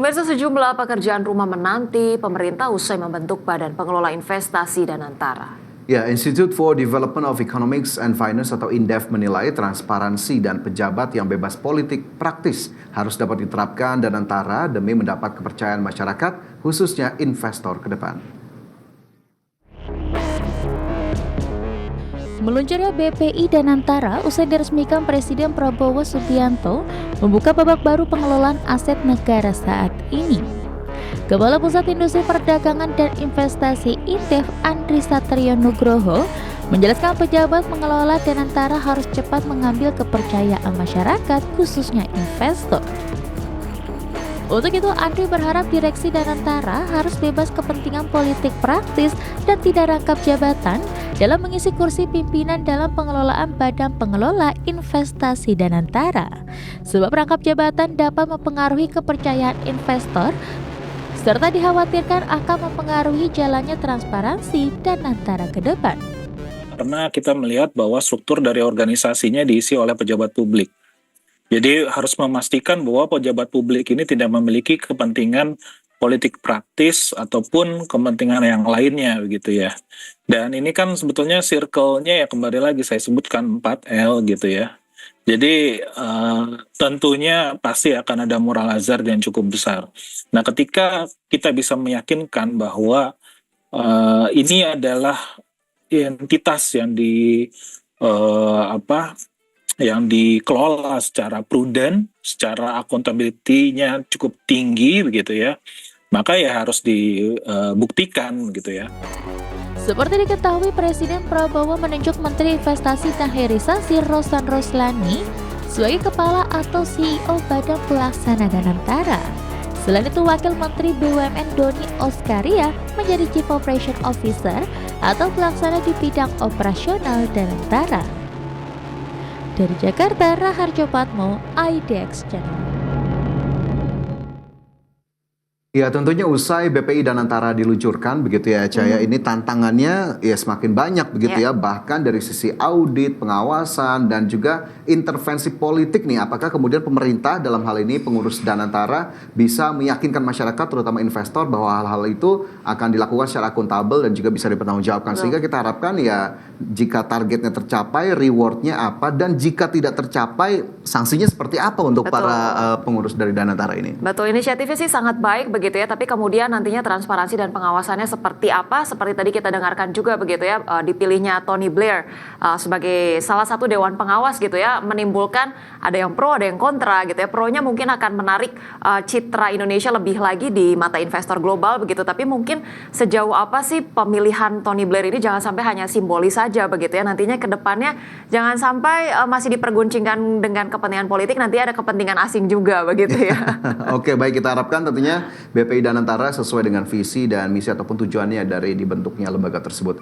Pemirsa, sejumlah pekerjaan rumah menanti pemerintah usai membentuk Badan Pengelola Investasi Danantara. Ya, Institute for Development of Economics and Finance atau INDEF menilai transparansi dan pejabat yang bebas politik praktis harus dapat diterapkan Danantara demi mendapat kepercayaan masyarakat, khususnya investor ke depan. Meluncurnya BPI Danantara usai diresmikan Presiden Prabowo Subianto membuka babak baru pengelolaan aset negara saat ini. Kepala Pusat Industri Perdagangan dan Investasi INDEF Andri Satrio Nugroho menjelaskan pejabat pengelola Danantara harus cepat mengambil kepercayaan masyarakat, khususnya investor. Untuk itu, Andri berharap direksi Danantara harus bebas kepentingan politik praktis dan tidak rangkap jabatan dalam mengisi kursi pimpinan dalam pengelolaan Badan Pengelola Investasi Danantara. Sebab rangkap jabatan dapat mempengaruhi kepercayaan investor serta dikhawatirkan akan mempengaruhi jalannya transparansi Danantara ke depan. Karena kita melihat bahwa struktur dari organisasinya diisi oleh pejabat publik. Jadi harus memastikan bahwa pejabat publik ini tidak memiliki kepentingan politik praktis ataupun kepentingan yang lainnya begitu ya. Dan ini kan sebetulnya circle-nya ya kembali lagi saya sebutkan 4L gitu ya. Jadi tentunya pasti akan ada moral hazard yang cukup besar. Nah, ketika kita bisa meyakinkan bahwa ini adalah entitas yang yang dikelola secara prudent, secara accountability-nya cukup tinggi begitu ya, maka ya harus dibuktikan gitu ya. Seperti diketahui, Presiden Prabowo menunjuk Menteri Investasi dan Hilirisasi Rosan Roslani sebagai kepala atau CEO Badan Pelaksana Danantara. Selain itu, Wakil Menteri BUMN Doni Oskaria menjadi Chief Operation Officer atau pelaksana di bidang operasional Danantara. Dari Jakarta, Raharjo Patmo, IDX Channel. Ya, tentunya usai BPI Danantara diluncurkan begitu ya Caya, ini tantangannya ya semakin banyak begitu ya, bahkan dari sisi audit, pengawasan dan juga intervensi politik nih. Apakah kemudian pemerintah dalam hal ini pengurus Danantara bisa meyakinkan masyarakat terutama investor bahwa hal-hal itu akan dilakukan secara akuntabel dan juga bisa dipertanggungjawabkan, sehingga kita harapkan ya jika targetnya tercapai rewardnya apa, dan jika tidak tercapai sanksinya seperti apa untuk para pengurus dari Danantara ini. Betul, inisiatifnya sih sangat baik begitu ya, tapi kemudian nantinya transparansi dan pengawasannya seperti apa, seperti tadi kita dengarkan juga begitu ya, dipilihnya Tony Blair sebagai salah satu dewan pengawas gitu ya, menimbulkan ada yang pro ada yang kontra gitu ya. Pronya mungkin akan menarik citra Indonesia lebih lagi di mata investor global begitu, tapi mungkin sejauh apa sih pemilihan Tony Blair ini jangan sampai hanya simbolis saja begitu ya, nantinya ke depannya jangan sampai masih diperguncingkan dengan kepentingan politik, nanti ada kepentingan asing juga begitu ya. Oke, baik, kita harapkan tentunya BPI Danantara sesuai dengan visi dan misi ataupun tujuannya dari dibentuknya lembaga tersebut.